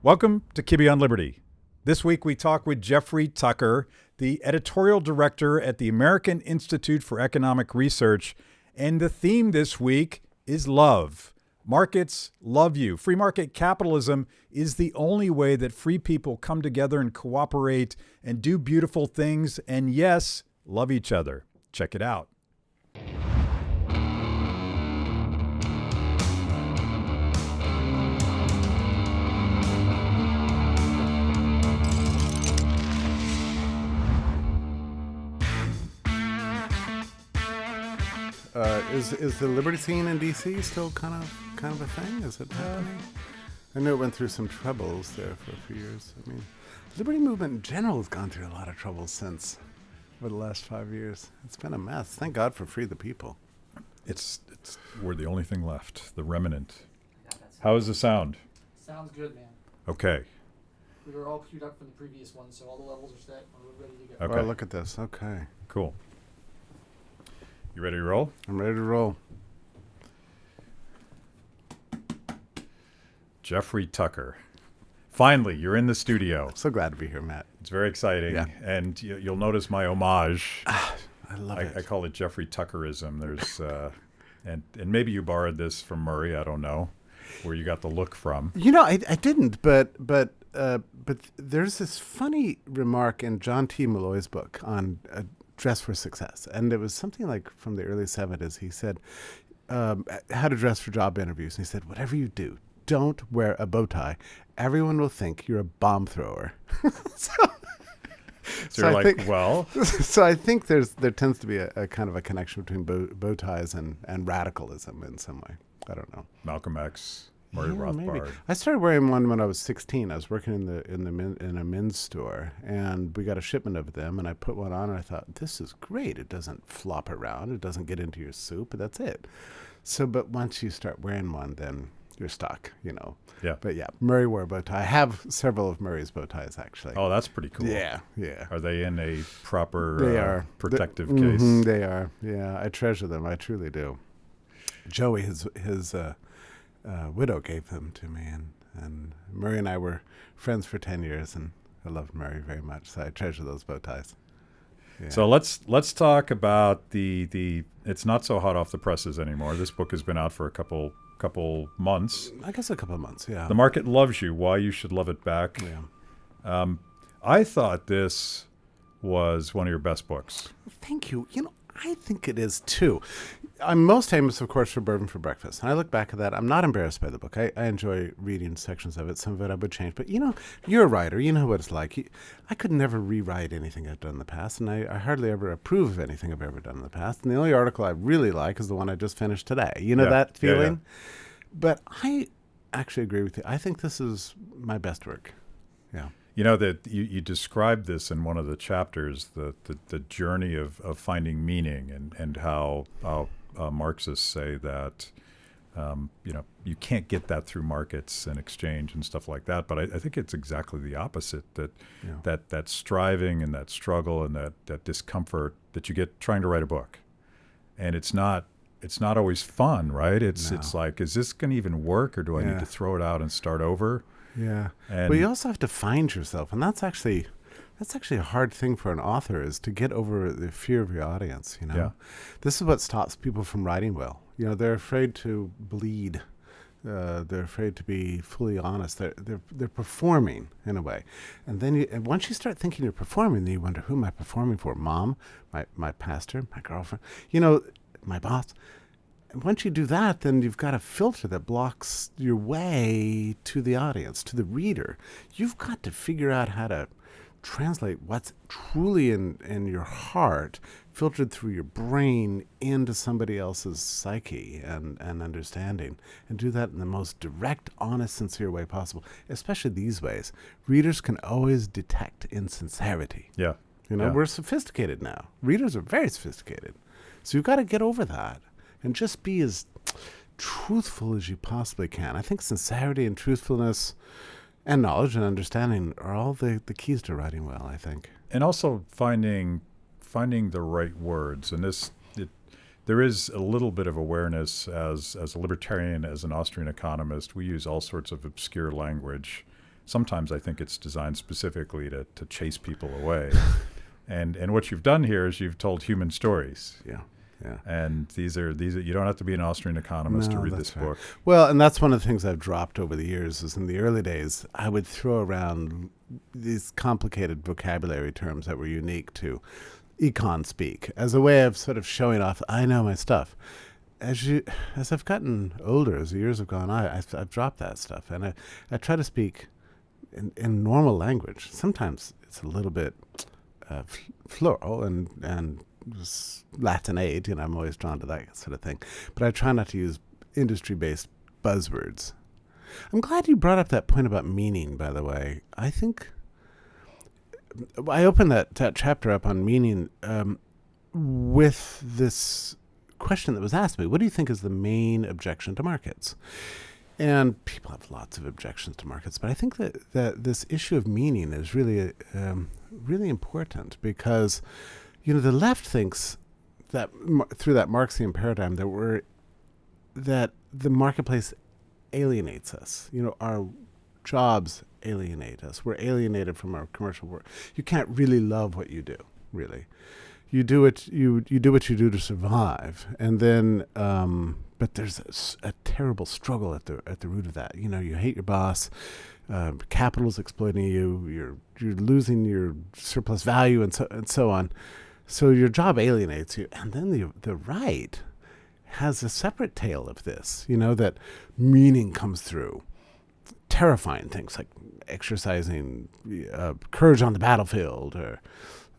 Welcome to Kibbe on Liberty. This week we talk with Jeffrey Tucker, the editorial director at the American Institute for Economic Research, and the theme this week is love. Markets love you. Free market capitalism is the only way that free people come together and cooperate and do beautiful things and, yes, love each other. Check it out. Is the liberty scene in DC still kind of a thing? Is it happening? I know it went through some troubles there for a few years. I mean, liberty movement in general has gone through a lot of trouble since over the last 5 years. It's been a mess. Thank God for Free the People. We're the only thing left, the remnant. How is the sound? Sounds good, man. Okay. We were all queued up from the previous one, so all the levels are set. We're ready to go. Okay. Oh, look at this. Okay. Cool. You ready to roll? I'm ready to roll. Jeffrey Tucker. Finally, you're in the studio. So glad to be here, Matt. It's very exciting. Yeah. And you'll notice my homage. I love it. I call it Jeffrey Tuckerism. There's, and maybe you borrowed this from Murray. I don't know where you got the look from. You know, I didn't, but there's this funny remark in John T. Malloy's book on dress for success, and it was something like from the early 70s. He said how to dress for job interviews, and he said, whatever you do, don't wear a bow tie. Everyone will think you're a bomb thrower. So you're I like, think, well. So I think there tends to be a kind of a connection between bow ties and radicalism in some way. I don't know. Malcolm X, Murray Rothbard. Maybe. I started wearing one when I was 16. I was working in a men's store, and we got a shipment of them, and I put one on, and I thought, this is great. It doesn't flop around. It doesn't get into your soup. That's it. So, but once you start wearing one, then you're stuck, you know. Yeah. But yeah, Murray wore a bow tie. I have several of Murray's bow ties, actually. Oh, that's pretty cool. Yeah. Are they in a proper They are. protective case? Mm-hmm, they are. Yeah, I treasure them. I truly do. Joey, his widow gave them to me, and Murray and I were friends for 10 years, and I loved Murray very much, so I treasure those bow ties. Yeah. So let's talk about the it's not so hot off the presses anymore. This book has been out for a couple months. I guess a couple of months, yeah. The Market Loves You, Why You Should Love It Back. Yeah. I thought this was one of your best books. Thank you. You know, I think it is too. I'm most famous, of course, for Bourbon for Breakfast. And I look back at that. I'm not embarrassed by the book. I enjoy reading sections of it. Some of it I would change. But, you know, you're a writer. You know what it's like. I could never rewrite anything I've done in the past. And I hardly ever approve of anything I've ever done in the past. And the only article I really like is the one I just finished today. You know that feeling? Yeah. But I actually agree with you. I think this is my best work. Yeah. You know, that you described this in one of the chapters, the journey of finding meaning and how Marxists say that, you can't get that through markets and exchange and stuff like that. But I think it's exactly the opposite, that striving and that struggle and that discomfort that you get trying to write a book. And it's not always fun, right? It's like, is this going to even work, or do I need to throw it out and start over? Yeah. And but you also have to find yourself, and that's actually a hard thing for an author, is to get over the fear of your audience, you know. Yeah. This is what stops people from writing well. You know, they're afraid to bleed. They're afraid to be fully honest. They're performing in a way. And then once you start thinking you're performing, then you wonder, who am I performing for? Mom, my pastor, my girlfriend, you know, my boss. And once you do that, then you've got a filter that blocks your way to the audience, to the reader. You've got to figure out how to translate what's truly in your heart, filtered through your brain, into somebody else's psyche and understanding, and do that in the most direct, honest, sincere way possible, especially these ways. Readers can always detect insincerity. Yeah. You know, we're sophisticated now. Readers are very sophisticated. So you've got to get over that and just be as truthful as you possibly can. I think sincerity and truthfulness and knowledge and understanding are all the keys to writing well, I think. And also finding the right words. And there is a little bit of awareness as a libertarian, as an Austrian economist. We use all sorts of obscure language sometimes I think it's designed specifically to chase people away. And what you've done here is you've told human stories. Yeah. Yeah. And these are you don't have to be an Austrian economist to read this book. Well, and that's one of the things I've dropped over the years is in the early days, I would throw around these complicated vocabulary terms that were unique to econ speak as a way of sort of showing off, I know my stuff. As I've gotten older, as the years have gone on, I've dropped that stuff. And I try to speak in normal language. Sometimes it's a little bit floral and Latinate, I'm always drawn to that sort of thing. But I try not to use industry-based buzzwords. I'm glad you brought up that point about meaning, by the way. I think I opened that chapter up on meaning with this question that was asked me. What do you think is the main objection to markets? And people have lots of objections to markets, but I think that this issue of meaning is really, really important because the left thinks that through that Marxian paradigm that the marketplace alienates us. Our jobs alienate us. We're alienated from our commercial work. You can't really love what you do, really. You do what you do to survive, and then but there's a terrible struggle at the root of that. You hate your boss. Capital's exploiting you. You're losing your surplus value, and so on. So your job alienates you. And then the right has a separate tale of this, that meaning comes through. Terrifying things like exercising courage on the battlefield or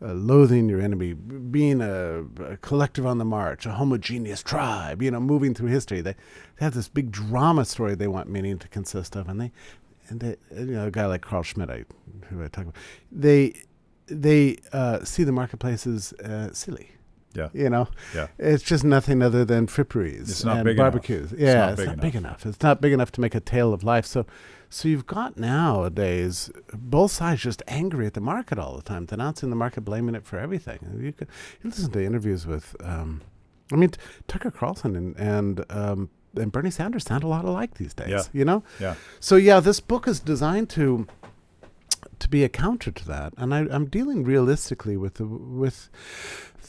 loathing your enemy, being a collective on the march, a homogeneous tribe, moving through history. They have this big drama story they want meaning to consist of. And they a guy like Carl Schmitt, who I talk about, they see the marketplace as silly. Yeah. Yeah. It's just nothing other than fripperies and barbecues. Enough. Yeah, it's not big enough. It's not big enough to make a tale of life. So you've got nowadays both sides just angry at the market all the time, denouncing the market, blaming it for everything. You listen to interviews with, Tucker Carlson and Bernie Sanders sound a lot alike these days. Yeah. So this book is designed to be a counter to that, and I'm dealing realistically with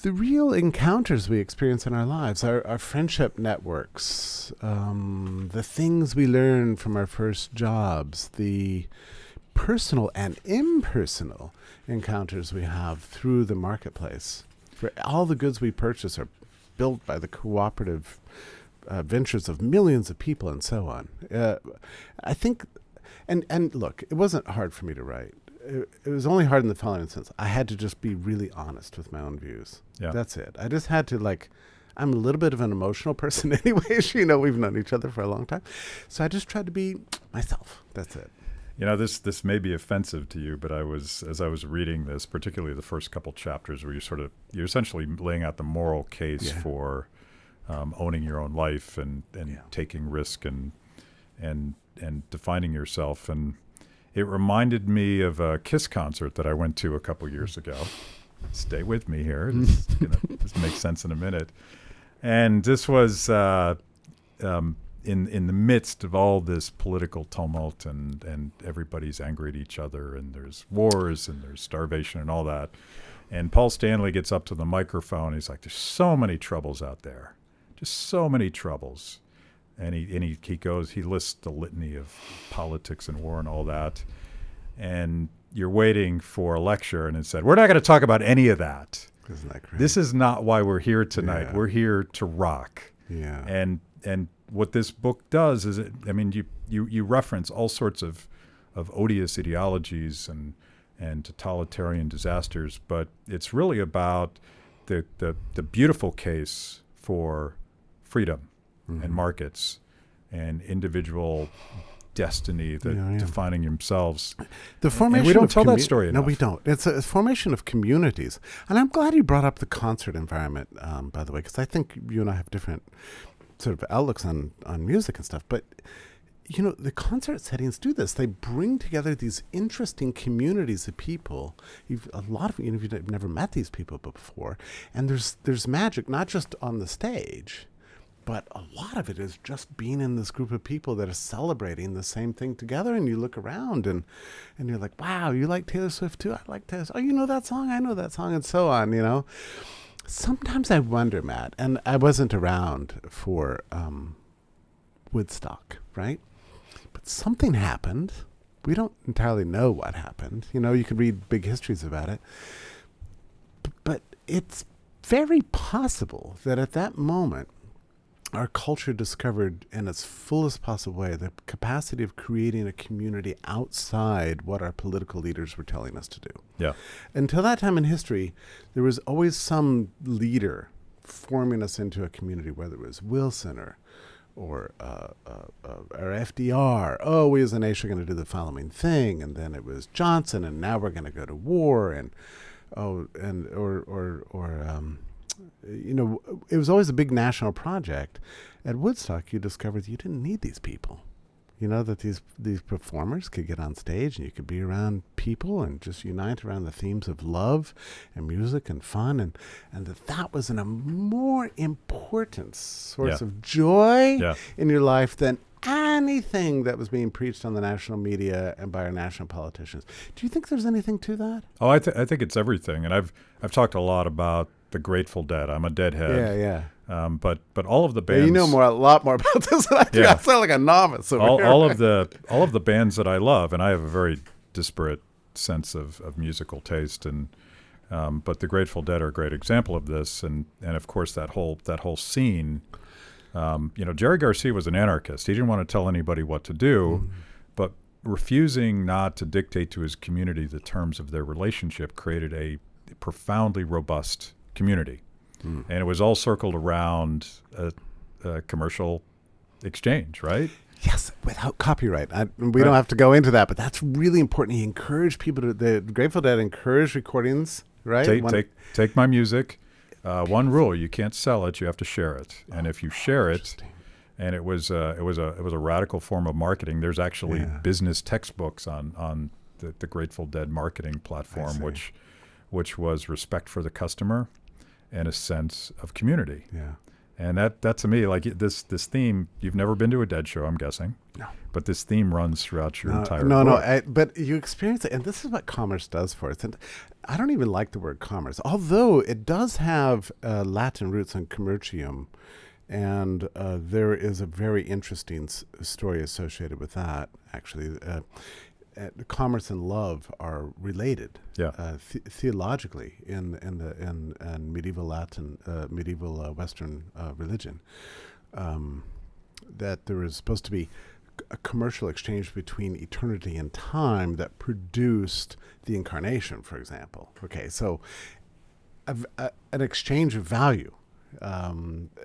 the real encounters we experience in our lives, our friendship networks, the things we learn from our first jobs, the personal and impersonal encounters we have through the marketplace. For all the goods we purchase are built by the cooperative ventures of millions of people and so on. I think, and look, it wasn't hard for me to write. It was only hard in the following sense. I had to just be really honest with my own views. Yeah. That's it. I just had to I'm a little bit of an emotional person anyways. We've known each other for a long time. So I just tried to be myself. That's it. This may be offensive to you, but as I was reading this, particularly the first couple chapters where you're essentially laying out the moral case for owning your own life and taking risk and defining yourself. And it reminded me of a KISS concert that I went to a couple years ago. Stay with me here. This makes sense in a minute. And this was in the midst of all this political tumult and everybody's angry at each other and there's wars and there's starvation and all that. And Paul Stanley gets up to the microphone. He's like, there's so many troubles out there. Just so many troubles. And he lists the litany of politics and war and all that. And you're waiting for a lecture, and it said, we're not going to talk about any of that. Isn't that crazy? This is not why we're here tonight. Yeah. We're here to rock. Yeah. And what this book does is, you reference all sorts of odious ideologies and totalitarian disasters, but it's really about the beautiful case for freedom and markets and individual destiny, defining themselves. The formation and we don't tell that story enough. No, we don't. It's a formation of communities. And I'm glad you brought up the concert environment, by the way, because I think you and I have different sort of outlooks on music and stuff. But, the concert settings do this. They bring together these interesting communities of people. A lot of you've never met these people before. And there's magic, not just on the stage, but a lot of it is just being in this group of people that are celebrating the same thing together. And you look around and you're like, wow, you like Taylor Swift too? I like Taylor Swift. Oh, you know that song? I know that song, and so on, you know. Sometimes I wonder, Matt, and I wasn't around for Woodstock, right? But something happened. We don't entirely know what happened. You know, you could read big histories about it. But it's very possible that at that moment, our culture discovered in its fullest possible way the capacity of creating a community outside what our political leaders were telling us to do. Yeah. Until that time in history, there was always some leader forming us into a community, whether it was Wilson or FDR. Oh, we as a nation are going to do the following thing, and then it was Johnson, and now we're going to go to war, and you know, it was always a big national project. At Woodstock, you discovered you didn't need these people. You know, that these performers could get on stage and you could be around people and just unite around the themes of love and music and fun, and that was a more important source of joy in your life than anything that was being preached on the national media and by our national politicians. Do you think there's anything to that? Oh, I think it's everything. And I've talked a lot about the Grateful Dead. I'm a Deadhead. Yeah. But all of the bands. Yeah, you know a lot more about this than I do. I sound like a novice over here. All of the bands that I love, and I have a very disparate sense of musical taste, and but the Grateful Dead are a great example of this, and of course that whole scene. You know, Jerry Garcia was an anarchist. He didn't want to tell anybody what to do, but refusing not to dictate to his community the terms of their relationship created a profoundly robust community. And it was all circled around a commercial exchange, right? Yes, without copyright. We don't have to go into that, but that's really important. He encouraged people to, the Grateful Dead encouraged recordings, right? Take my music. One rule: you can't sell it. You have to share it. And if you share it, and it was a radical form of marketing. There's actually business textbooks on the Grateful Dead marketing platform, which was respect for the customer and a sense of community. Yeah. And that to me, like this theme, you've never been to a Dead show, I'm guessing. No. But this theme runs throughout your entire book. But you experience it, and this is what commerce does for us. And I don't even like the word commerce, although it does have Latin roots in commercium, and there is a very interesting story associated with that, actually. Commerce and love are related theologically in medieval Latin, medieval Western religion. That there is supposed to be a commercial exchange between eternity and time that produced the incarnation, for example. Okay, so an exchange of value.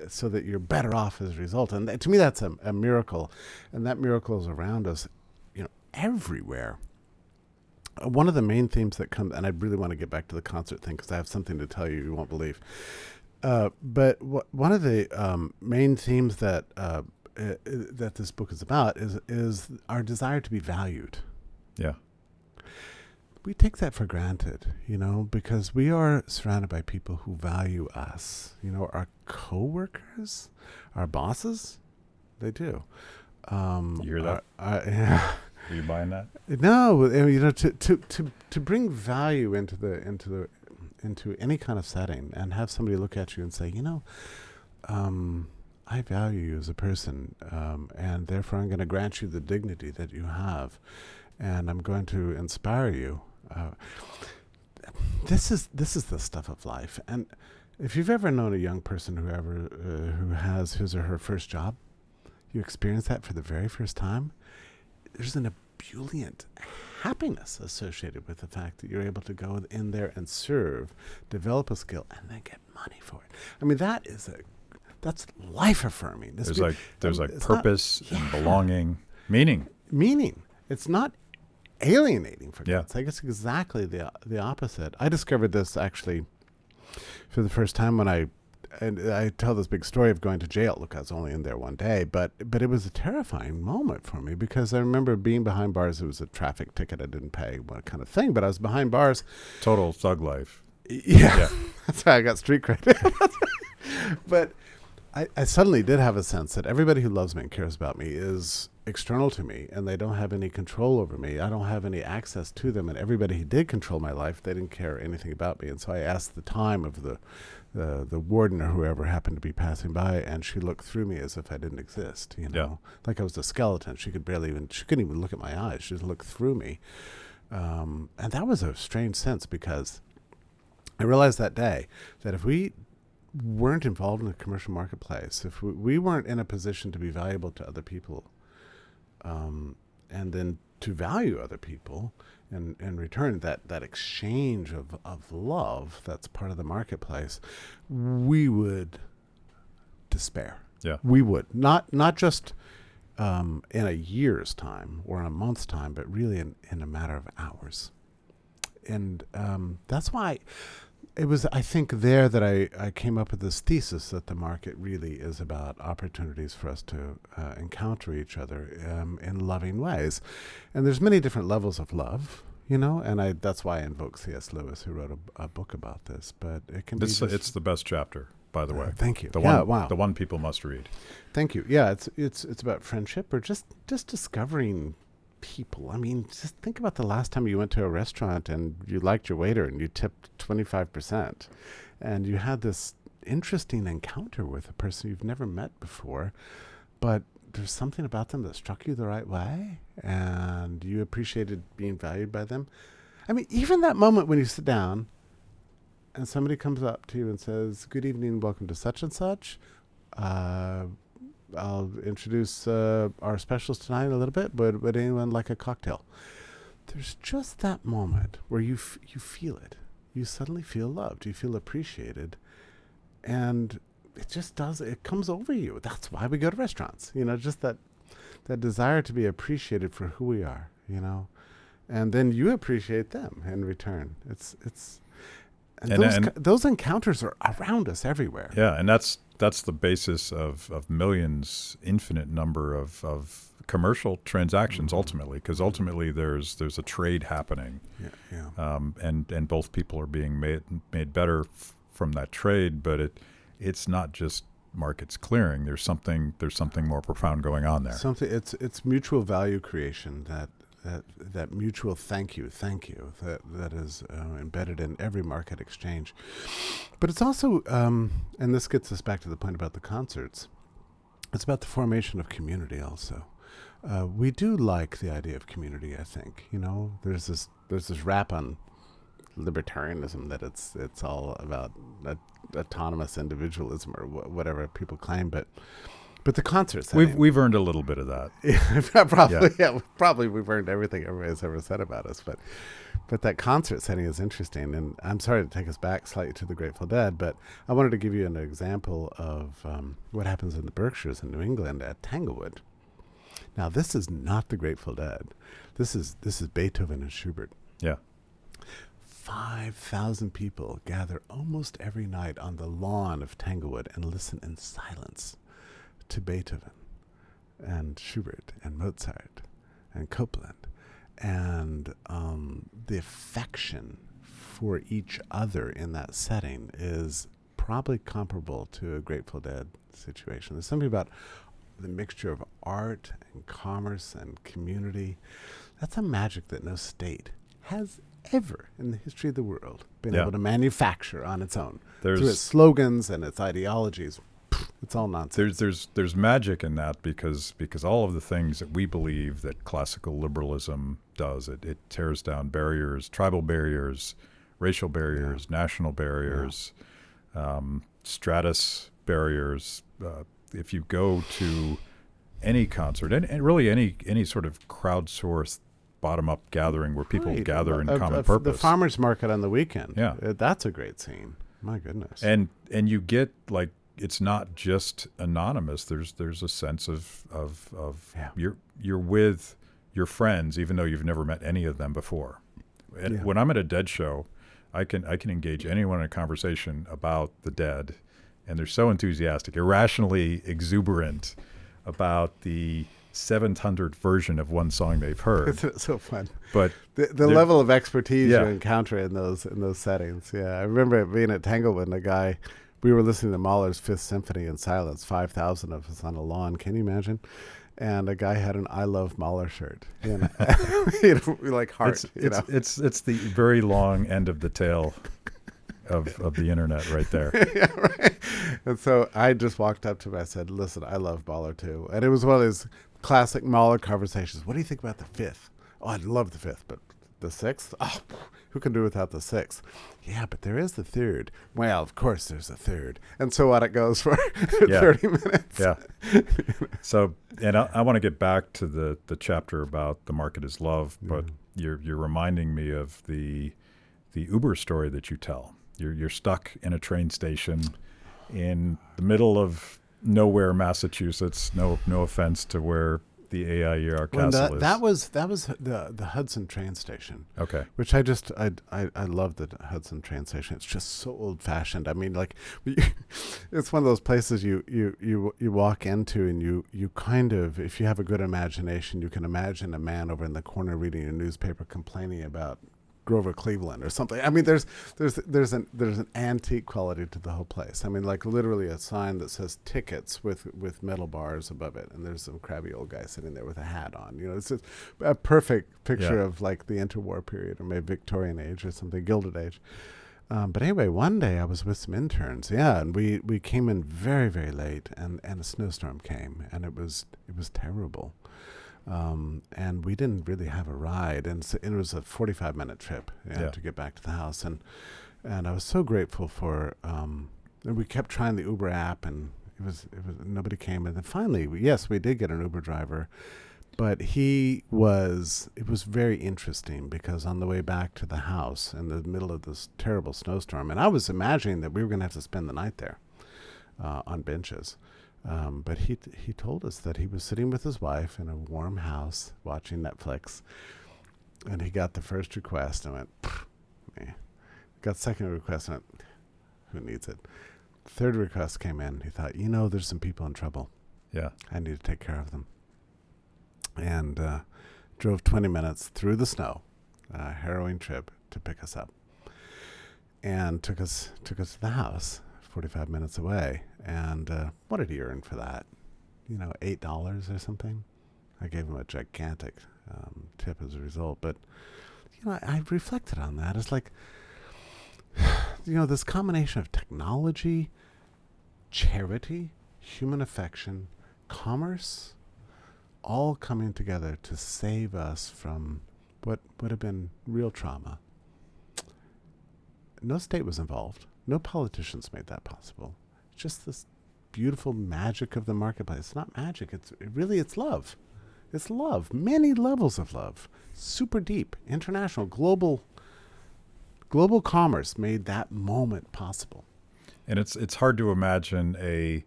So that you're better off as a result. And to me, that's a miracle. And that miracle is around us, everywhere. One of the main themes that comes, and I really want to get back to the concert thing because I have something to tell you won't believe. But one of the main themes that this book is about is our desire to be valued. Yeah. We take that for granted, because we are surrounded by people who value us. Our coworkers, our bosses, they do. You hear that? Yeah. Are you buying that? No, to bring value into any kind of setting and have somebody look at you and say, I value you as a person, and therefore I'm going to grant you the dignity that you have, and I'm going to inspire you. This is the stuff of life. And if you've ever known a young person who has his or her first job, you experience that for the very first time. There's an ebullient happiness associated with the fact that you're able to go in there and serve, develop a skill, and then get money for it. I mean, that's life affirming. There's purpose and belonging, meaning. It's not alienating for God's sake. It's exactly the opposite. I discovered this actually for the first time when I tell this big story of going to jail. Look, I was only in there one day, but it was a terrifying moment for me because I remember being behind bars. It was a traffic ticket I didn't pay, what kind of thing, but I was behind bars. Total thug life. Yeah. That's how I got street cred. But I suddenly did have a sense that everybody who loves me and cares about me is external to me, and they don't have any control over me. I don't have any access to them, and everybody who did control my life, they didn't care anything about me. And so I asked the time of the warden or whoever happened to be passing by, and she looked through me as if I didn't exist, like I was a skeleton. She couldn't even look at my eyes. She just looked through me. And that was a strange sense, because I realized that day that if we weren't involved in the commercial marketplace, if we weren't in a position to be valuable to other people, and then to value other people in return, that exchange of love that's part of the marketplace, we would despair. Yeah. We would. Not just in a year's time or in a month's time, but really in a matter of hours. And that's why it was, I think, there that I came up with this thesis that the market really is about opportunities for us to encounter each other in loving ways. And there's many different levels of love, and that's why I invoke C.S. Lewis, who wrote a book about this. But it can be It's the best chapter, by the way. Thank you. The one people must read. Thank you. Yeah, it's about friendship, or just discovering people. I mean, just think about the last time you went to a restaurant and you liked your waiter and you tipped 25%, and you had this interesting encounter with a person you've never met before, but there's something about them that struck you the right way and you appreciated being valued by them. I mean, even that moment when you sit down and somebody comes up to you and says, "Good evening, welcome to such and such. I'll introduce our specials tonight a little bit, but would anyone like a cocktail?" There's just that moment where you feel it. You suddenly feel loved. You feel appreciated. And it comes over you. That's why we go to restaurants. Just that desire to be appreciated for who we are, and then you appreciate them in return. Those encounters are around us everywhere. Yeah, and that's the basis of millions, infinite number of commercial transactions, ultimately, because ultimately there's a trade happening, and both people are being made better from that trade. But it's not just markets clearing. There's something more profound going on there. It's mutual value creation, that mutual thank you that is embedded in every market exchange. But it's also, and this gets us back to the point about the concerts, it's about the formation of community also. We do like the idea of community, I think. There's this rap on libertarianism that it's all about autonomous individualism or whatever people claim, but the concert setting, we've earned a little bit of that. Probably we've earned everything everybody's ever said about us, but that concert setting is interesting. And I'm sorry to take us back slightly to the Grateful Dead, but I wanted to give you an example of what happens in the Berkshires in New England at Tanglewood. Now, this is not the Grateful Dead. This is Beethoven and Schubert. Yeah. 5,000 people gather almost every night on the lawn of Tanglewood and listen in silence to Beethoven and Schubert and Mozart and Copland. And the affection for each other in that setting is probably comparable to a Grateful Dead situation. There's something about the mixture of art and commerce and community. That's a magic that no state has ever in the history of the world been able to manufacture on its own. Through its slogans and its ideologies. It's all nonsense. There's magic in that because all of the things that we believe that classical liberalism does, it tears down barriers, tribal barriers, racial barriers, national barriers, stratus barriers. If you go to any concert and really any sort of crowdsourced bottom-up gathering where people gather in common purpose. The farmers market on the weekend. Yeah. That's a great scene. My goodness. And you get like, it's not just anonymous. There's a sense of you're with your friends, even though you've never met any of them before. And when I'm at a Dead show, I can engage anyone in a conversation about the Dead, and they're so enthusiastic, irrationally exuberant about the 700th version of one song they've heard. It's so fun. But the level of expertise you encounter in those settings. Yeah, I remember being at Tanglewood, and a guy we were listening to Mahler's Fifth Symphony in silence, 5,000 of us on a lawn. Can you imagine? And a guy had an "I love Mahler" shirt, like heart. It's the very long end of the tail of the internet right there. Yeah, right. And so I just walked up to him. I said, "Listen, I love Mahler too." And it was one of those classic Mahler conversations. What do you think about the fifth? Oh, I love the fifth, but the sixth? Oh, who can do without the sixth? Yeah, but there is the third. Well, of course there's a third. And so on it goes for 30 minutes. Yeah. So, and I want to get back to the chapter about the market is love, but you're reminding me of the Uber story that you tell. You're stuck in a train station in the middle of nowhere, Massachusetts. No offense to where the AIER castle is. That was the Hudson train station. Okay. Which I love the Hudson train station. It's just so old fashioned. I mean, like, it's one of those places you walk into and you kind of, if you have a good imagination, you can imagine a man over in the corner reading a newspaper complaining about Grover Cleveland or something. I mean, there's an antique quality to the whole place. I mean, like literally a sign that says tickets with metal bars above it, and there's some crabby old guy sitting there with a hat on. You know, it's just a perfect picture of like the interwar period, or maybe Victorian age or something, Gilded Age. But anyway, one day I was with some interns, and we came in very, very late, and a snowstorm came, and it was terrible. And we didn't really have a ride, and so it was a 45-minute trip to get back to the house, and I was so grateful for. And we kept trying the Uber app, and it was nobody came, and then finally, yes, we did get an Uber driver, but it was very interesting because on the way back to the house in the middle of this terrible snowstorm, and I was imagining that we were going to have to spend the night there on benches. But he told us that he was sitting with his wife in a warm house watching Netflix, and he got the first request and went, eh. Got the second request and went, who needs it? Third request came in. He thought, there's some people in trouble. Yeah, I need to take care of them. And drove 20 minutes through the snow, a harrowing trip to pick us up, and took us to the house. 45 minutes away, and what did he earn for that? $8 or something. I gave him a gigantic tip as a result, but I reflected on that. It's like, this combination of technology, charity, human affection, commerce, all coming together to save us from what would have been real trauma. No state was involved. No politicians made that possible. It's just this beautiful magic of the marketplace. It's not magic. It's love. It's love. Many levels of love. Super deep, international, global commerce made that moment possible. And it's hard to imagine a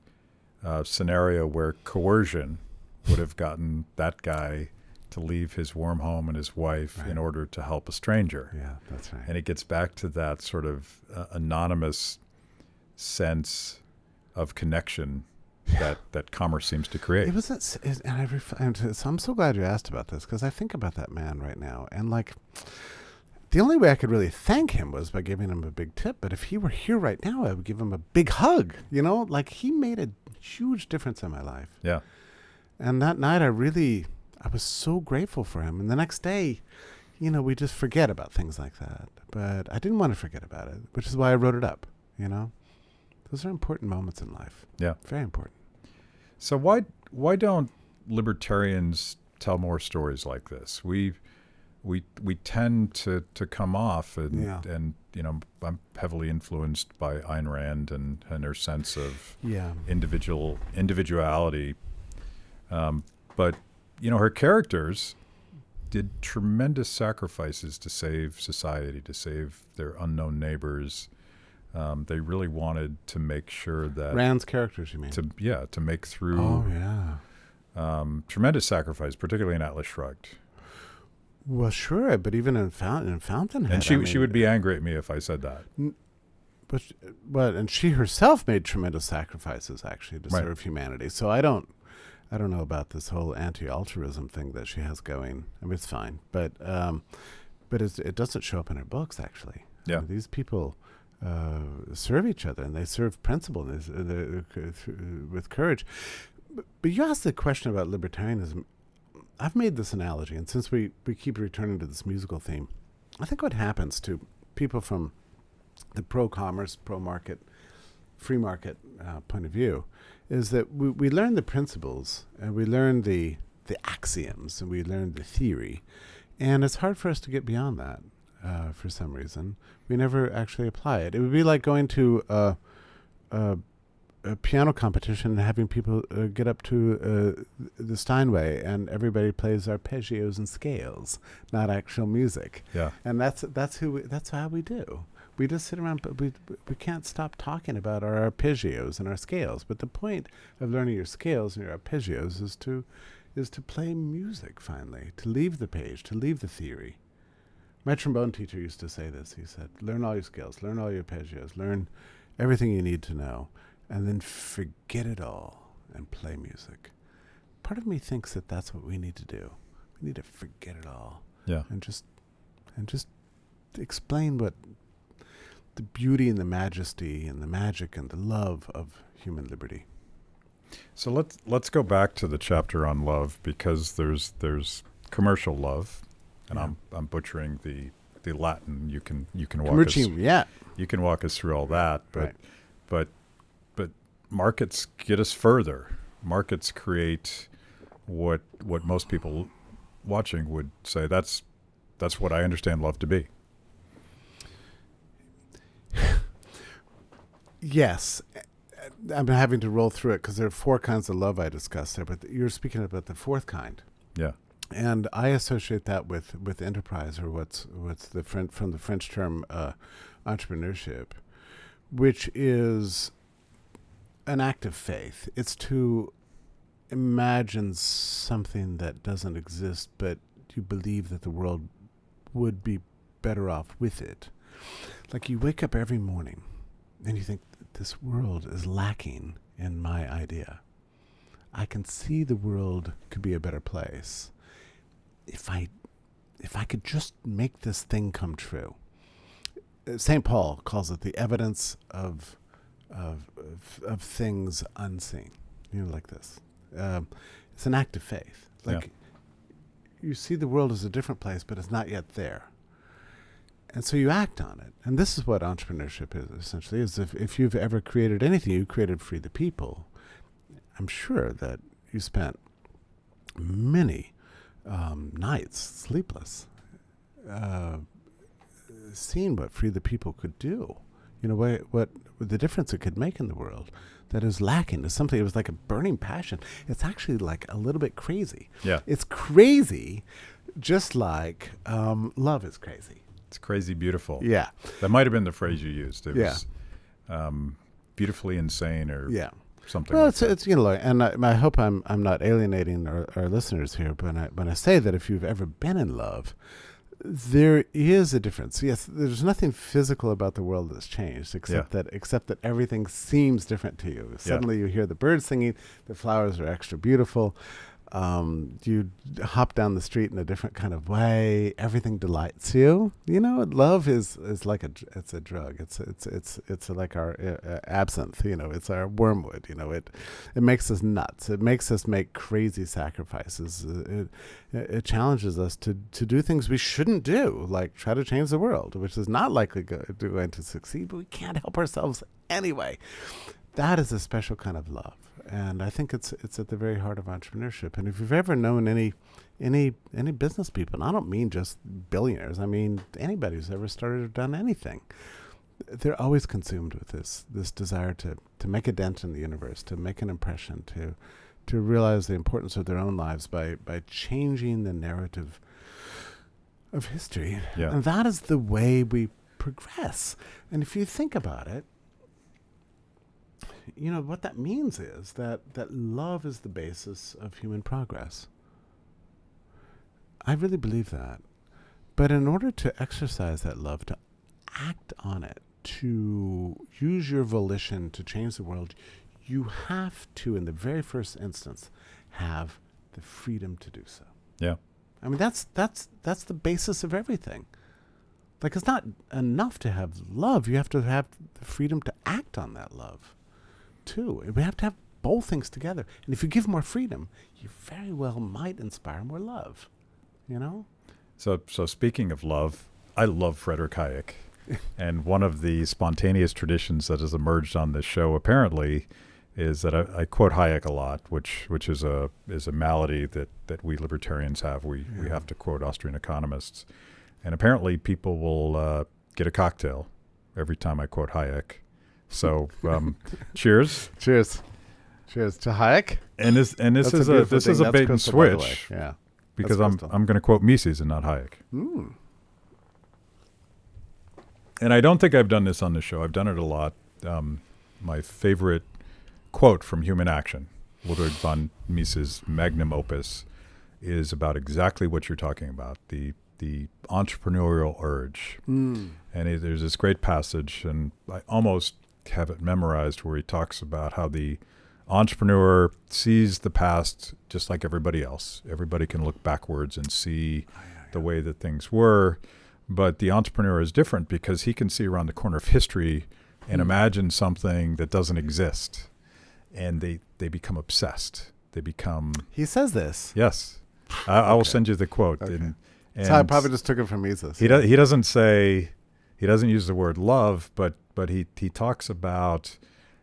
scenario where coercion would have gotten that guy to leave his warm home and his wife in order to help a stranger. Yeah, that's right. And it gets back to that sort of anonymous sense of connection that commerce seems to create. It was, so I'm so glad you asked about this, because I think about that man right now, and like, the only way I could really thank him was by giving him a big tip. But if he were here right now, I would give him a big hug. Like he made a huge difference in my life. Yeah. And that night, I was so grateful for him. And the next day, we just forget about things like that. But I didn't want to forget about it, which is why I wrote it up, Those are important moments in life. Yeah. Very important. So why don't libertarians tell more stories like this? We tend to come off, and I'm heavily influenced by Ayn Rand and her sense of individuality. But her characters did tremendous sacrifices to save society, to save their unknown neighbors. They really wanted to make sure that Rand's characters, you mean? To make through. Oh yeah. Tremendous sacrifice, particularly in Atlas Shrugged. Well, sure, but even in Fountainhead, and she would be angry at me if I said that. And she herself made tremendous sacrifices actually to serve humanity. So I don't know about this whole anti-altruism thing that she has going. I mean, it's fine, but it doesn't show up in her books actually. Yeah, these people. serve each other, and they serve principle with courage. But you asked the question about libertarianism. I've made this analogy, and since we keep returning to this musical theme, I think what happens to people from the pro-commerce, pro-market, free market point of view is that we learn the principles, and we learn the axioms, and we learn the theory, and it's hard for us to get beyond that for some reason. We never actually apply it. It would be like going to a piano competition and having people get up to the Steinway, and everybody plays arpeggios and scales, not actual music. Yeah. And that's how we do. We just sit around, but we can't stop talking about our arpeggios and our scales. But the point of learning your scales and your arpeggios is to play music finally, to leave the page, to leave the theory. My trombone teacher used to say this. He said, learn all your scales, learn all your arpeggios, learn everything you need to know, and then forget it all and play music. Part of me thinks that that's what we need to do. We need to forget it all. Yeah. And just explain what the beauty and the majesty and the magic and the love of human liberty. So let's go back to the chapter on love, because there's commercial love, and Yeah. I'm butchering the Latin. You can walk Commercium, yeah. you can walk us through all that, but Right. but markets get us further. Markets create what most people watching would say that's what I understand love to be. Yes. I'm having to roll through it because there are four kinds of love I discussed there, but you're speaking about the fourth kind. Yeah. And I associate that with enterprise, or what's the from the French term entrepreneurship, which is an act of faith. It's to imagine something that doesn't exist, but you believe that the world would be better off with it. Like you wake up every morning and you think, this world is lacking in my idea. I can see the world could be a better place if I could just make this thing come true. St. Paul calls it the evidence of things unseen. Like this. It's an act of faith. Like you see the world as a different place, but it's not yet there. And so you act on it. And this is what entrepreneurship is, essentially, is if you've ever created anything, you created Free the People. I'm sure that you spent many nights sleepless seeing what Free the People could do. What the difference it could make in the world that is lacking is something. It was like a burning passion. It's actually like a little bit crazy. Yeah. It's crazy, just like love is crazy. It's crazy beautiful. Yeah. That might have been the phrase you used. It Yeah. was beautifully insane, or Yeah. something. Well, like that. it's and I hope I'm not alienating our listeners here, but when I say that if you've ever been in love, there is a difference. Yes, there's nothing physical about the world that's changed, except that everything seems different to you. Suddenly you hear the birds singing, the flowers are extra beautiful. You hop down the street in a different kind of way. Everything delights you. Love is like it's a drug. It's like our absinthe. It's our wormwood. It makes us nuts. It makes us make crazy sacrifices. It challenges us to do things we shouldn't do, like try to change the world, which is not likely going to succeed. But we can't help ourselves anyway. That is a special kind of love. And I think it's at the very heart of entrepreneurship. And if you've ever known any business people, and I don't mean just billionaires, I mean anybody who's ever started or done anything, they're always consumed with this desire to make a dent in the universe, to make an impression, to realize the importance of their own lives by changing the narrative of history. Yeah. And that is the way we progress. And if you think about it, what that means is that love is the basis of human progress. I really believe that. But in order to exercise that love, to act on it, to use your volition to change the world, you have to, in the very first instance, have the freedom to do so. Yeah. I mean, that's the basis of everything. Like, it's not enough to have love. You have to have the freedom to act on that love, too. And we have to have both things together. And if you give more freedom, you very well might inspire more love, you know? So speaking of love, I love Frederick Hayek. And one of the spontaneous traditions that has emerged on this show, apparently, is that I quote Hayek a lot, which is a malady that we libertarians have. We have to quote Austrian economists. And apparently people will get a cocktail every time I quote Hayek. So cheers. Cheers. Cheers to Hayek. And this is a bait and switch. Yeah. Because I'm going to quote Mises and not Hayek. Mm. And I don't think I've done this on the show. I've done it a lot. My favorite quote from Human Action, Ludwig von Mises' magnum opus, is about exactly what you're talking about, the entrepreneurial urge. Mm. And there's this great passage, and I almost have it memorized, where he talks about how the entrepreneur sees the past just like everybody else. Everybody can look backwards and see the way that things were. But the entrepreneur is different because he can see around the corner of history and imagine something that doesn't exist. And they become obsessed. They become... He says this. Yes. I will send you the quote. Okay. And So I probably just took it from Mises. he doesn't say... He doesn't use the word love, but he talks about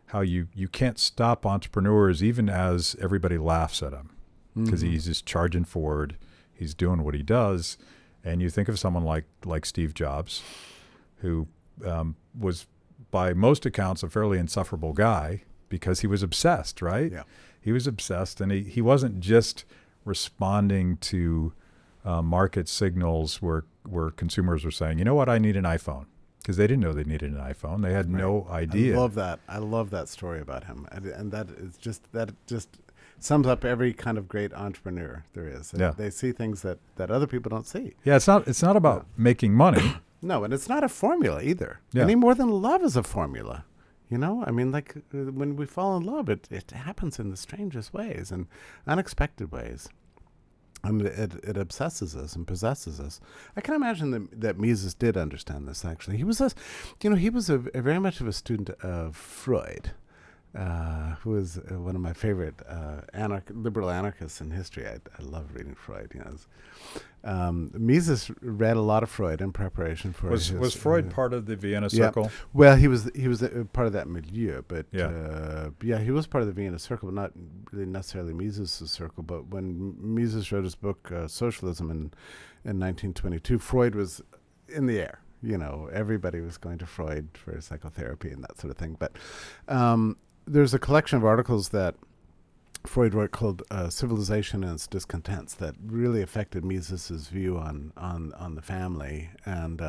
how you can't stop entrepreneurs even as everybody laughs at him. Because he's just charging forward. He's doing what he does. And you think of someone like Steve Jobs, who was, by most accounts, a fairly insufferable guy because he was obsessed, right? Yeah. He was obsessed, and he wasn't just responding to market signals where consumers were saying, you know what, I need an iPhone. Because they didn't know they needed an iPhone. They had no idea. I love that. I love that story about him. And that just sums up every kind of great entrepreneur there is. Yeah. They see things that other people don't see. Yeah, it's not about making money. No, and it's not a formula either. Yeah. Any more than love is a formula. You know, I mean, like when we fall in love, it happens in the strangest ways and unexpected ways. I mean, it obsesses us and possesses us. I can imagine that Mises did understand this. Actually, he was very much of a student of Freud, who was one of my favorite liberal anarchists in history. I love reading Freud. You know, Mises read a lot of Freud in preparation for his... Was Freud part of the Vienna Circle? Well, he was a part of that milieu, but he was part of the Vienna Circle, but not really necessarily Mises' circle. But when Mises wrote his book Socialism in 1922, Freud was in the air. You know, everybody was going to Freud for psychotherapy and that sort of thing. But there's a collection of articles that Freud wrote called Civilization and Its Discontents that really affected Mises' view on the family. And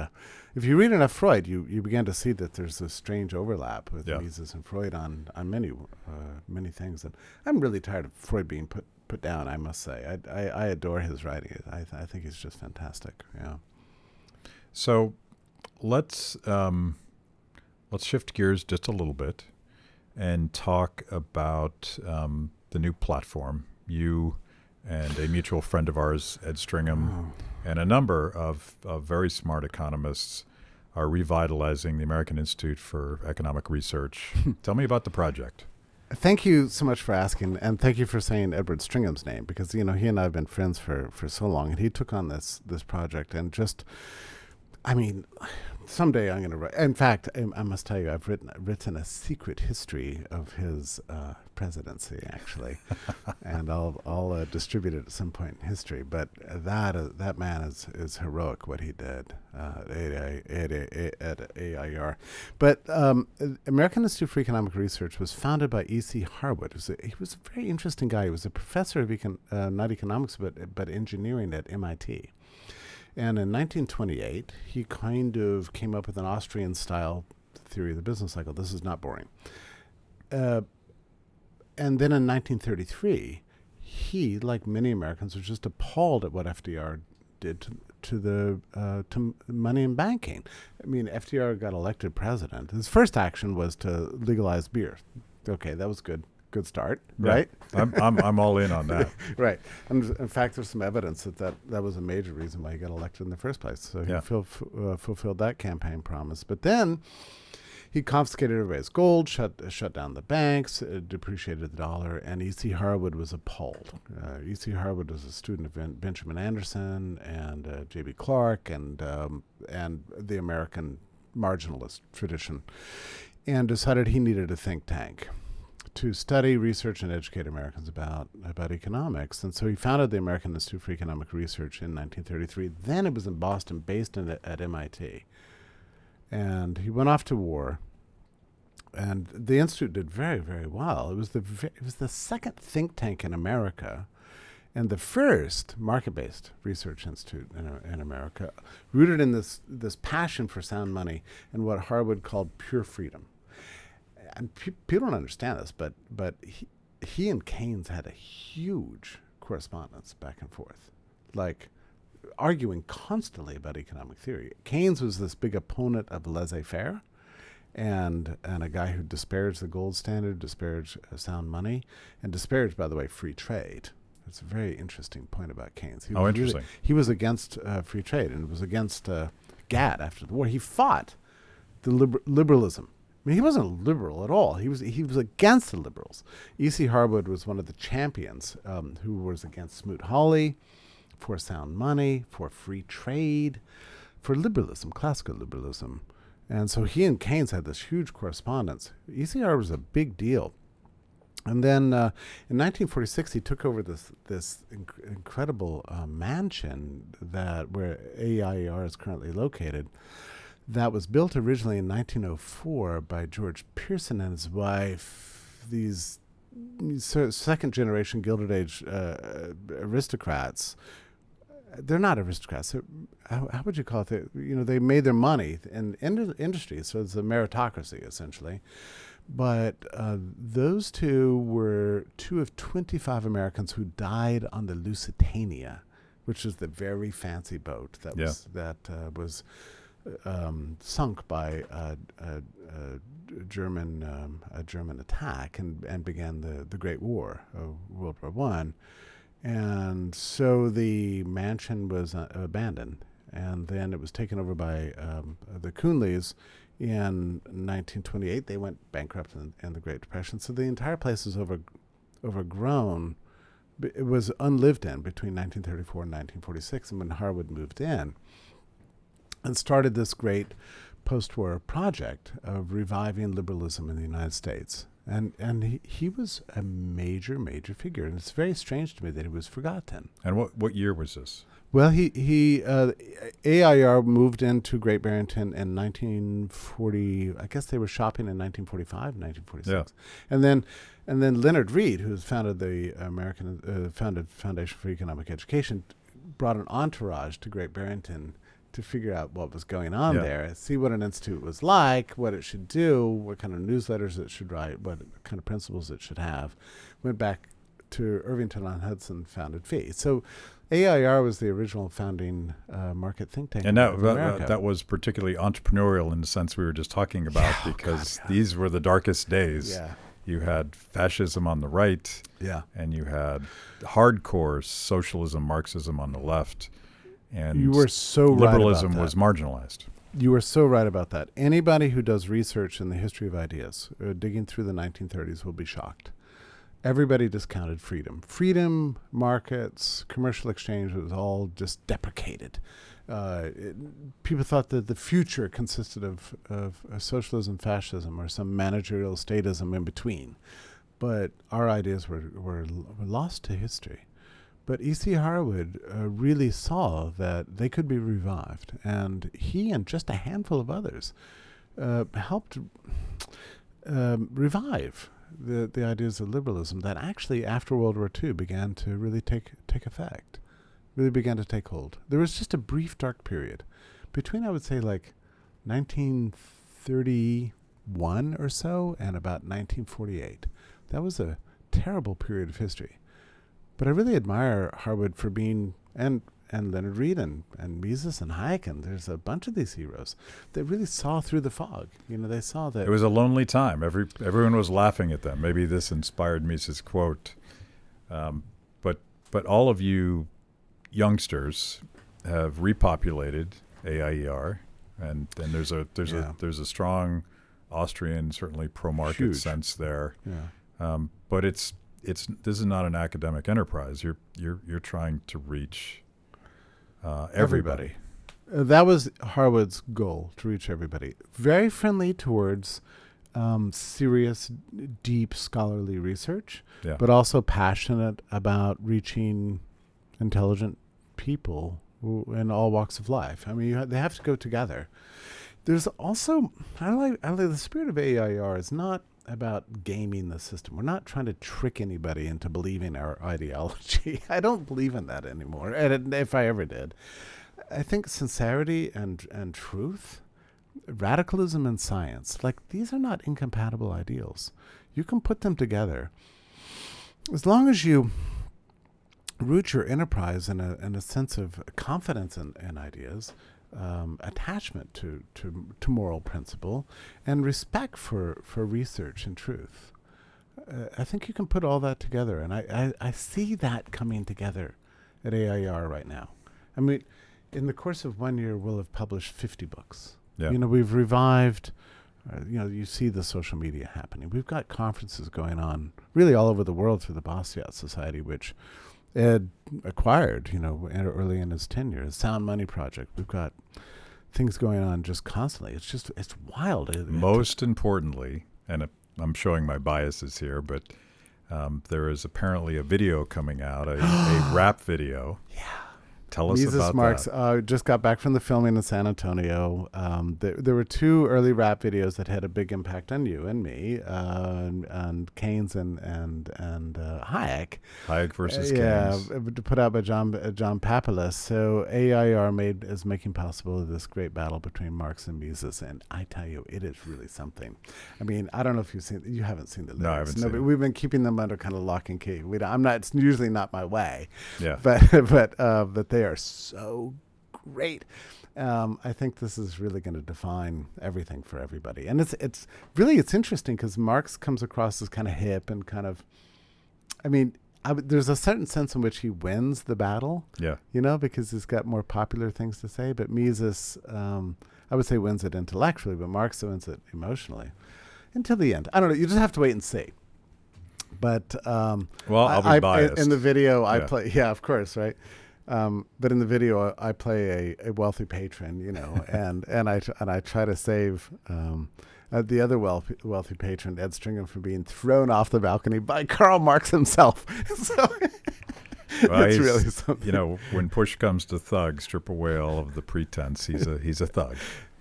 if you read enough Freud, you begin to see that there's a strange overlap with Mises and Freud on many things. And I'm really tired of Freud being put down, I must say. I adore his writing. I think he's just fantastic. Yeah. So let's shift gears just a little bit and talk about the new platform. You and a mutual friend of ours, Ed Stringham, and a number of very smart economists are revitalizing the American Institute for Economic Research. Tell me about the project. Thank you so much for asking, and thank you for saying Edward Stringham's name, because you know he and I have been friends for so long, and he took on this project, and just, I mean, someday I'm going to write. In fact, I must tell you, I've written a secret history of his presidency, actually, and I'll distribute it at some point in history. But that man is heroic, what he did at AIR. But American Institute for Economic Research was founded by E.C. Harwood. He was a very interesting guy. He was a professor of not economics, but engineering at MIT. And in 1928, he kind of came up with an Austrian-style theory of the business cycle. This is not boring. And then in 1933, he, like many Americans, was just appalled at what FDR did to money and banking. I mean, FDR got elected president. His first action was to legalize beer. Okay, that was good. good start, Yeah. right? I'm all in on that. Right. And in fact, there's some evidence that was a major reason why he got elected in the first place. So he Yeah. fulfilled that campaign promise. But then he confiscated everybody's gold, shut down the banks, depreciated the dollar, and E.C. Harwood was appalled. E.C. Harwood was a student of Benjamin Anderson and J.B. Clark and the American marginalist tradition, and decided he needed a think tank to study, research, and educate Americans about economics. And so he founded the American Institute for Economic Research in 1933. Then it was in Boston, based at MIT. And he went off to war. And the institute did very, very well. It was the second think tank in America, and the first market-based research institute in America, rooted in this passion for sound money and what Harwood called pure freedom. And people don't understand this, but he and Keynes had a huge correspondence back and forth, like arguing constantly about economic theory. Keynes was this big opponent of laissez-faire, and a guy who disparaged the gold standard, disparaged sound money, and disparaged, by the way, free trade. It's a very interesting point about Keynes. Interesting. He was against free trade and was against GATT after the war. He fought the liberalism. I mean, he wasn't liberal at all. He was against the liberals. E.C. Harwood was one of the champions who was against Smoot-Hawley, for sound money, for free trade, for liberalism, classical liberalism. And so he and Keynes had this huge correspondence. E.C. Harwood was a big deal. And then in 1946, he took over this incredible mansion where AIER is currently located, that was built originally in 1904 by George Pearson and his wife, these second-generation Gilded Age aristocrats. They're not aristocrats. How would you call it? They made their money in industry, so it's a meritocracy, essentially. But those two were two of 25 Americans who died on the Lusitania, which is the very fancy boat that was sunk by a German attack and began the Great War, World War I. And so the mansion was abandoned, and then it was taken over by the Coonleys in 1928. They went bankrupt in the Great Depression, so the entire place was overgrown. It was unlived in between 1934 and 1946, and when Harwood moved in and started this great post-war project of reviving liberalism in the United States. And he was a major, major figure, and it's very strange to me that he was forgotten. And what year was this? Well, AIR moved into Great Barrington in 1940. I guess they were shopping in 1945, 1946. Yeah. And then Leonard Read, who founded the founded Foundation for Economic Education, brought an entourage to Great Barrington to figure out what was going on there, see what an institute was like, what it should do, what kind of newsletters it should write, what kind of principles it should have. Went back to Irvington-on-Hudson, founded Fee. So AIR was the original founding market think tank. And that was particularly entrepreneurial in the sense we were just talking about, because these were the darkest days. Yeah. You had fascism on the right, and you had hardcore socialism, Marxism on the left. And you were so liberalism right about was marginalized. You were so right about that. Anybody who does research in the history of ideas, digging through the 1930s, will be shocked. Everybody discounted freedom. Freedom, markets, commercial exchange was all just deprecated. People thought that the future consisted of socialism, fascism, or some managerial statism in between. But our ideas were lost to history. But E.C. Harwood really saw that they could be revived, and he and just a handful of others helped revive the ideas of liberalism that actually, after World War II, began to really take effect, really began to take hold. There was just a brief dark period between, I would say, like 1931 or so and about 1948. That was a terrible period of history. But I really admire Harwood for being, and Leonard Reed and Mises and Hayek, and there's a bunch of these heroes that really saw through the fog. They saw that It was a lonely time. Everyone was laughing at them. Maybe this inspired Mises' quote. But all of you youngsters have repopulated AIER, and there's a strong Austrian, certainly pro-market sense there. Yeah. But this is not an academic enterprise. You're trying to reach everybody. That was Harwood's goal, to reach everybody. Very friendly towards serious, deep, scholarly research, but also passionate about reaching intelligent people in all walks of life. I mean, they have to go together. There's also, I like the spirit of AIR is not about gaming the system. We're not trying to trick anybody into believing our ideology. I don't believe in that anymore, and if I ever did. I think sincerity and truth, radicalism and science, like these are not incompatible ideals. You can put them together. As long as you root your enterprise in a sense of confidence in ideas, attachment to moral principle, and respect for research and truth. I think you can put all that together, and I see that coming together at AIR right now. I mean, in the course of 1 year, we'll have published 50 books. Yeah. We've revived, you see the social media happening. We've got conferences going on really all over the world through the Bastiat Society, which Ed acquired, early in his tenure. The Sound Money Project. We've got things going on just constantly. It's wild. Most importantly, and I'm showing my biases here, but there is apparently a video coming out, a rap video. Yeah. Tell us Mises about Marx, that. Just got back from the filming in San Antonio. There were 2 early rap videos that had a big impact on you and me, and Keynes and Hayek. Hayek versus Keynes. Yeah, put out by John Papalas. So AIR is making possible this great battle between Marx and Mises, and I tell you, it is really something. I mean, I don't know if you haven't seen the lyrics. No, I haven't seen but it. we've been keeping them under kind of lock and key. It's usually not my way. Yeah. But they are so great. I think this is really going to define everything for everybody. And it's interesting because Marx comes across as kind of hip and kind of, I mean, there's a certain sense in which he wins the battle. Yeah. Because he's got more popular things to say. But Mises, I would say, wins it intellectually, but Marx wins it emotionally until the end. I don't know. You just have to wait and see. But I'll be biased. In the video, I play. Yeah, of course, right. But in the video, I play a wealthy patron, and I try to save the other wealthy patron, Ed Stringham, from being thrown off the balcony by Karl Marx himself. So it's really something. When push comes to thug, strip away all of the pretense. He's a thug.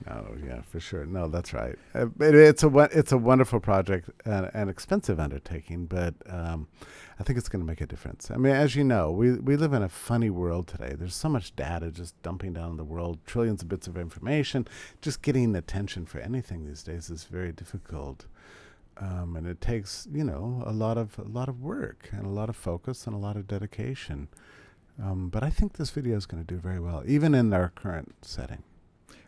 No, yeah, for sure. No, that's right. It's a wonderful project, an expensive undertaking, but I think it's going to make a difference. I mean, as you know, we live in a funny world today. There's so much data just dumping down in the world, trillions of bits of information. Just getting attention for anything these days is very difficult, and it takes a lot of work and a lot of focus and a lot of dedication. But I think this video is going to do very well, even in our current setting.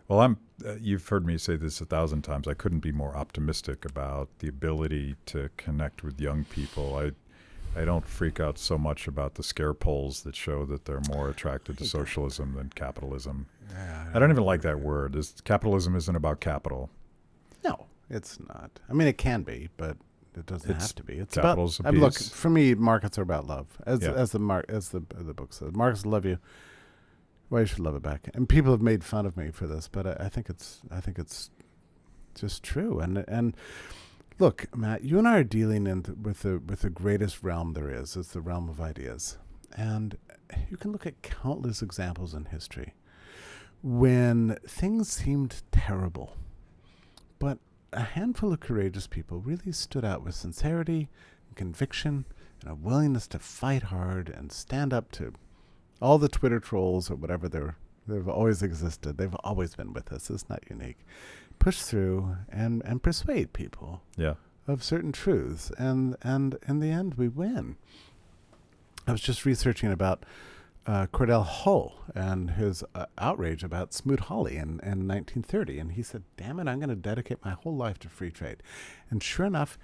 Well, you've heard me say this 1,000 times. I couldn't be more optimistic about the ability to connect with young people. I don't freak out so much about the scare polls that show that they're more attracted to socialism than capitalism. Yeah, I don't even like that word. Capitalism isn't about capital. No, it's not. I mean, it can be, but it doesn't have to be. It's capital's about. a Look, piece. for me, markets are about love, as the book says. Markets love you. Well, you should love it back. And people have made fun of me for this, but I think it's just true. And look, Matt, you and I are dealing with the greatest realm there is. It's the realm of ideas, and you can look at countless examples in history when things seemed terrible, but a handful of courageous people really stood out with sincerity and conviction and a willingness to fight hard and stand up to all the Twitter trolls or whatever they've always existed. They've always been with us. It's not unique. Push through and persuade people of certain truths. And in the end, we win. I was just researching about Cordell Hull and his outrage about Smoot-Hawley in 1930. And he said, damn it, I'm going to dedicate my whole life to free trade. And sure enough,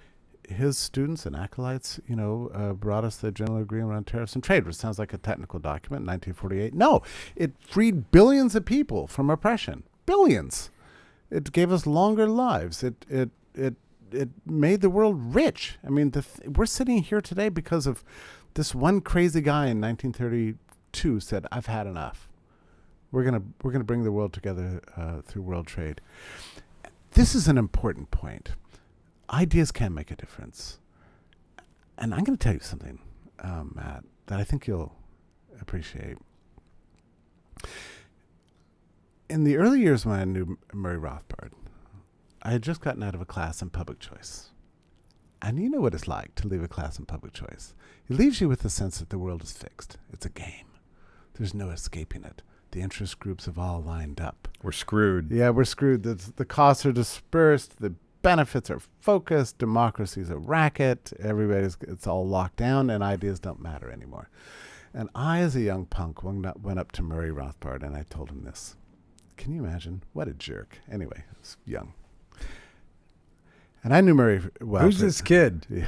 his students and acolytes, brought us the General Agreement on Tariffs and Trade, which sounds like a technical document in 1948. No, it freed billions of people from oppression. Billions. It gave us longer lives. It made the world rich. I mean, we're sitting here today because of this one crazy guy in 1932 said, I've had enough. We're gonna bring the world together through world trade. This is an important point. Ideas can make a difference. And I'm going to tell you something, Matt, that I think you'll appreciate. In the early years when I knew Murray Rothbard, I had just gotten out of a class in public choice. And you know what it's like to leave a class in public choice. It leaves you with the sense that the world is fixed. It's a game. There's no escaping it. The interest groups have all lined up. We're screwed. Yeah, we're screwed. The costs are dispersed. The benefits are focused. Democracy's a racket. It's all locked down, and ideas don't matter anymore. And I, as a young punk, went up to Murray Rothbard, and I told him this. Can you imagine? What a jerk. Anyway, I was young. And I knew Murray well. Who's this kid?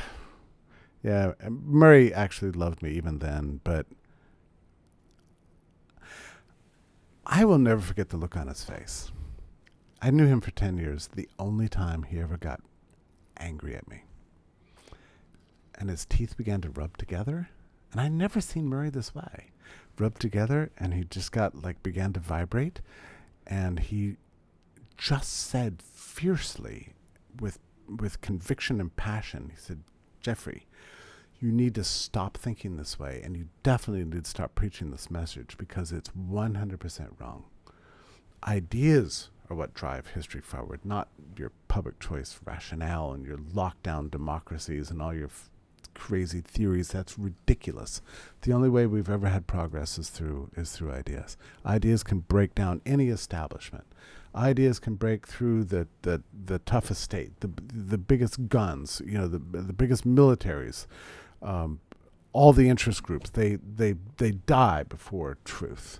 Yeah, Murray actually loved me even then, but I will never forget the look on his face. I knew him for 10 years, the only time he ever got angry at me. And his teeth began to rub together. And I'd never seen Murray this way. Rub together, and he just began to vibrate. And he just said fiercely, with conviction and passion, he said, Jeffrey, you need to stop thinking this way, and you definitely need to stop preaching this message because it's 100% wrong. Ideas are what drive history forward, not your public choice rationale and your lockdown democracies and all your crazy theories. That's ridiculous. The only way we've ever had progress is through ideas. Ideas can break down any establishment. Ideas can break through the toughest state, the biggest guns, the biggest militaries, all the interest groups. They die before truth.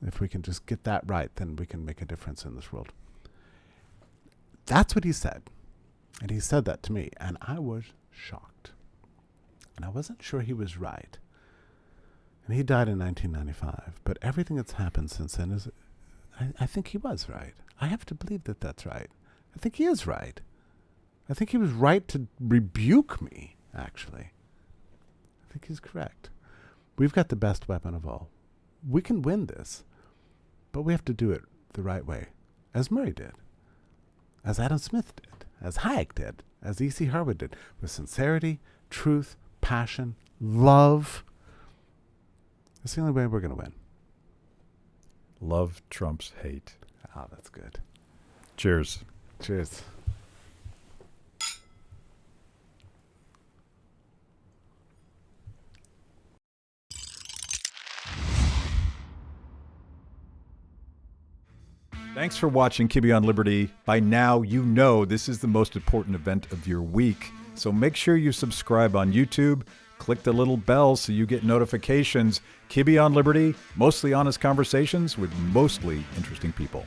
If we can just get that right, then we can make a difference in this world. That's what he said. And he said that to me, and I was shocked. And I wasn't sure he was right. And he died in 1995. But everything that's happened since then is, I think he was right. I have to believe that that's right. I think he is right. I think he was right to rebuke me, actually. I think he's correct. We've got the best weapon of all. We can win this. But we have to do it the right way, as Murray did, as Adam Smith did, as Hayek did, as E.C. Harwood did, with sincerity, truth, passion, love. That's the only way we're going to win. Love trumps hate. Oh, that's good. Cheers. Cheers. Thanks for watching Kibbe on Liberty. By now, you know this is the most important event of your week. So make sure you subscribe on YouTube. Click the little bell so you get notifications. Kibbe on Liberty, mostly honest conversations with mostly interesting people.